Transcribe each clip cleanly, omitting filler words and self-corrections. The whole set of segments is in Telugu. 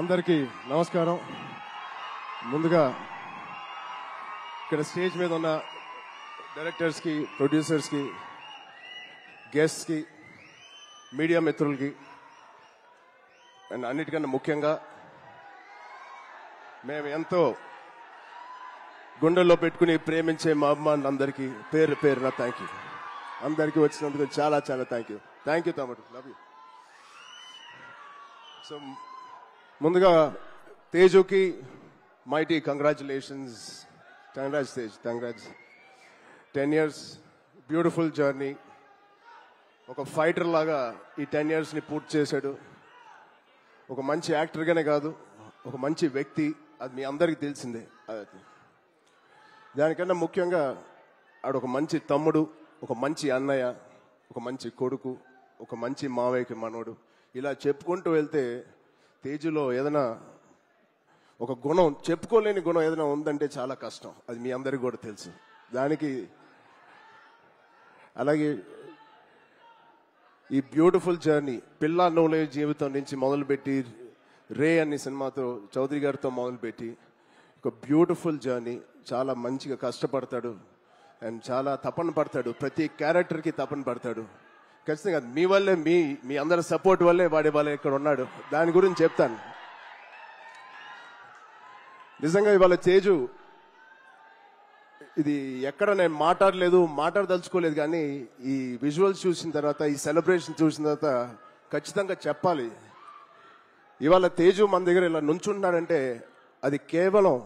అందరికీ నమస్కారం. ముందుగా ఇక్కడ స్టేజ్ మీద ఉన్న డైరెక్టర్స్ కి, ప్రొడ్యూసర్స్ కి, గెస్ట్స్ కి, మీడియా మిత్రులకి అండ్ అన్నిటికన్నా ముఖ్యంగా మేము ఎంతో గుండెల్లో పెట్టుకుని ప్రేమించే మా అభిమానులందరికీ పేరు పేరున థ్యాంక్ యూ. అందరికీ వచ్చినందుకు చాలా చాలా థ్యాంక్ యూ తమ్ముడు, లవ్ యూ. సో ముందుగా తేజుకి mighty congratulations. Congrats Tej, congrats. 10 years beautiful journey. ఒక ఫైటర్ లాగా ఈ 10 yearsని పూర్తి చేశాడు. ఒక మంచి యాక్టర్గానే కాదు, ఒక మంచి వ్యక్తి. అది మీ అందరికీ తెలిసిందే. దానికన్నా ముఖ్యంగా ఆడొక మంచి తమ్ముడు, ఒక మంచి అన్నయ్య, ఒక మంచి కొడుకు, ఒక మంచి మావయ్యకి మనోడు. ఇలా చెప్పుకుంటూ వెళ్తే తేజులో ఏదైనా ఒక గుణం, చెప్పుకోలేని గుణం ఏదైనా ఉందంటే చాలా కష్టం. అది మీ అందరికీ కూడా తెలుసు. దానికి అలాగే ఈ బ్యూటిఫుల్ జర్నీ పిల్లా నోలే జీవితం నుంచి మొదలుపెట్టి రే అనే సినిమాతో చౌదరి గారితో మొదలుపెట్టి ఒక బ్యూటిఫుల్ జర్నీ. చాలా మంచిగా కష్టపడతాడు అండ్ చాలా తపన పడతాడు. ప్రతి క్యారెక్టర్కి తపన పడతాడు. ఖచ్చితంగా మీ వల్లే, మీ అందరి సపోర్ట్ వల్లే వాడి వాళ్ళ ఇక్కడ ఉన్నాడు. దాని గురించి చెప్తాను. నిజంగా ఇవాళ తేజు ఇది ఎక్కడ నేను మాట్లాడదలుచుకోలేదు, కానీ ఈ విజువల్స్ చూసిన తర్వాత, ఈ సెలబ్రేషన్ చూసిన తర్వాత ఖచ్చితంగా చెప్పాలి. ఇవాళ తేజు మన దగ్గర ఇలా నుంచుంటున్నాడంటే అది కేవలం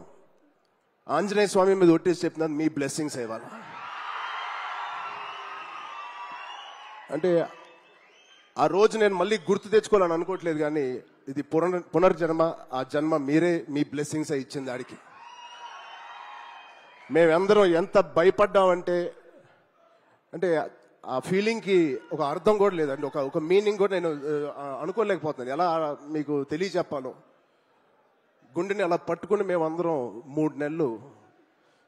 ఆంజనేయ స్వామి మీద ఒట్టేసి చెప్తున్నాను, మీ బ్లెస్సింగ్స్ ఇవాళ. అంటే ఆ రోజు నేను మళ్ళీ గుర్తు తెచ్చుకోవాలని అనుకోవట్లేదు, కానీ ఇది పునర్జన్మ. ఆ జన్మ మీరే, మీ బ్లెస్సింగ్స్ ఇచ్చింది ఆడికి. మేమందరం ఎంత భయపడ్డామంటే, అంటే ఆ ఫీలింగ్కి ఒక అర్థం కూడా లేదండి, ఒక మీనింగ్ కూడా నేను అనుకోలేకపోతున్నాను. ఎలా మీకు తెలియచెప్పాలో. గుండెని అలా పట్టుకుని మేమందరం 3 నెలలు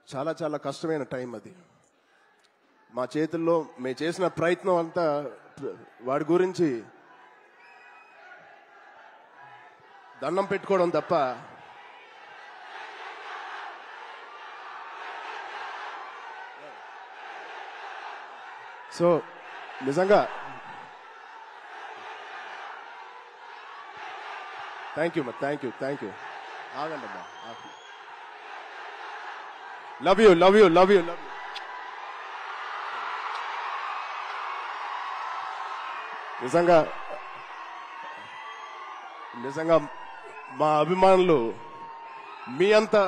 చాలా చాలా కష్టమైన టైం అది. మా చేతుల్లో మేము చేసిన ప్రయత్నం అంతా వాడి గురించి దండం పెట్టుకోవడం తప్ప సో నిజంగా థ్యాంక్ యూ. ఆగండి అమ్మా. Love you. నిజంగా మా అభిమానులు మీ అంతా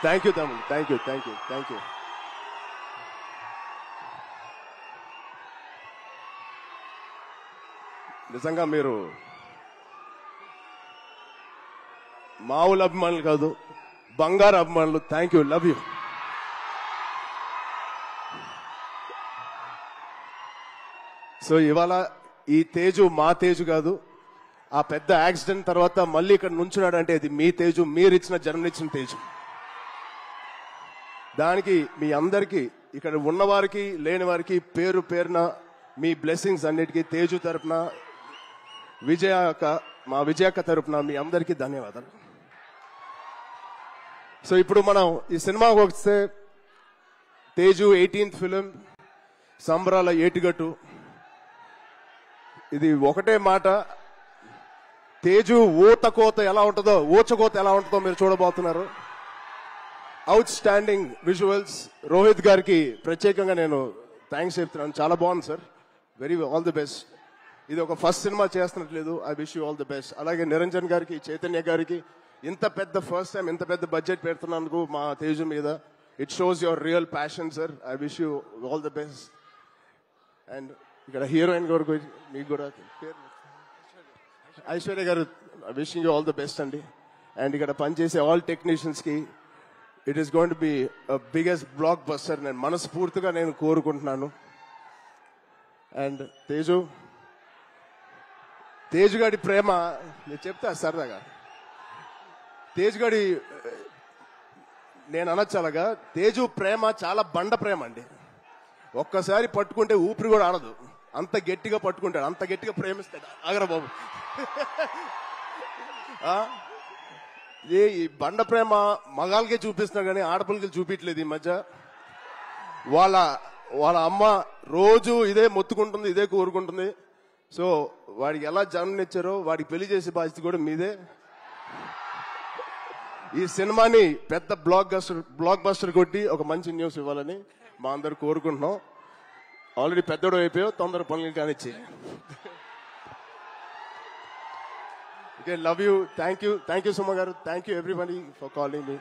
థ్యాంక్ యూ తమ్ముడు, థ్యాంక్ యూ. నిజంగా మీరు మామూలు అభిమానులు కాదు, బంగారు అభిమానులు. Thank you, love you. So ఇవాళ ఈ తేజు మా తేజు కాదు. ఆ పెద్ద యాక్సిడెంట్ తర్వాత మళ్ళీ ఇక్కడ నుంచున్నాడు అంటే అది మీ తేజు, మీరిచ్చిన జన్మనిచ్చిన తేజు. దానికి మీ అందరికీ, ఇక్కడ ఉన్నవారికి లేని వారికి పేరు పేరున మీ బ్లెస్సింగ్స్ అన్నిటికీ తేజు తరపున, మా విజయక్క తరపున మీ అందరికీ ధన్యవాదాలు. సో ఇప్పుడు మనం ఈ సినిమాకి వస్తే, తేజు 18th ఫిలిం, సంబరాల ఏటిగట్టు. ఇది ఒకటే మాట, తేజు ఊచకోత ఎలా ఉంటుందో మీరు చూడబోతున్నారు. Out standing visuals. రోహిత్ గారికి ప్రత్యేకంగా నేను థ్యాంక్స్ చెప్తున్నాను. చాలా బాగుంది సార్, ఆల్ ది బెస్ట్. ఇది ఒక ఫస్ట్ సినిమా చేస్తున్నట్లేదు. I wish you all the best. అలాగే నిరంజన్ గారికి, చైతన్య గారికి ఇంత పెద్ద ఫస్ట్ టైం ఇంత పెద్ద బడ్జెట్ పెడుతున్నందుకు మా తేజు మీద, it shows your real passion sir. I wish you all the best. And ఇక్కడ హీరోయిన్ గారు మీకు కూడా ఐశ్వర్య గారు, wishing you all the best అండి. అండ్ ఇక్కడ పనిచేసే ఆల్ టెక్నీషియన్స్ కి it is going to be biggest block buster నేను మనస్ఫూర్తిగా కోరుకుంటున్నాను. అండ్ తేజు గారి ప్రేమ నేను చెప్తా సరదాగా. తేజు గారి నేను అనొచ్చు అలాగా, తేజు ప్రేమ చాలా బండ ప్రేమ అండి. ఒక్కసారి పట్టుకుంటే ఊపిరి కూడా ఆడదు. అంత గట్టిగా పట్టుకుంటాడు, అంత గట్టిగా ప్రేమిస్తాడు. ఆగరా బాబు. ఈ బండ ప్రేమ మగాళ్ళకే చూపిస్తున్నాడు కానీ ఆడపిల్లకి చూపించలేదు ఈ మధ్య. వాళ్ళ అమ్మ రోజు ఇదే మొత్తుకుంటుంది, ఇదే కోరుకుంటుంది. సో వాడికి ఎలా జన్మనిచ్చారో వాడికి పెళ్లి చేసే బాధ్యత కూడా మీదే. ఈ సినిమాని పెద్ద బ్లాక్ బస్టర్ కొట్టి ఒక మంచి న్యూస్ ఇవ్వాలని మా అందరు కోరుకుంటున్నాం. ఆల్రెడీ పెద్దోడు అయిపోయావు, తొందర పనులు కానిచ్చి. Okay, love you. Thank you Suma garu. Thank you everybody for calling me.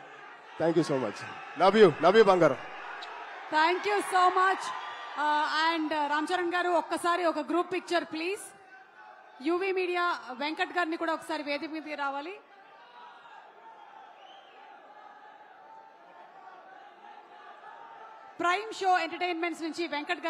Thank you so much. Love you బంగారం. Thank you so much. And Ram Charan garu ఒక్కసారి ఒక group picture please. UV media Venkat గారిని కూడా ఒకసారి వేదిక మీదకి రావాలి. ప్రైమ్ షో ఎంటర్టైన్మెంట్స్ నుంచి వెంకట్ గారు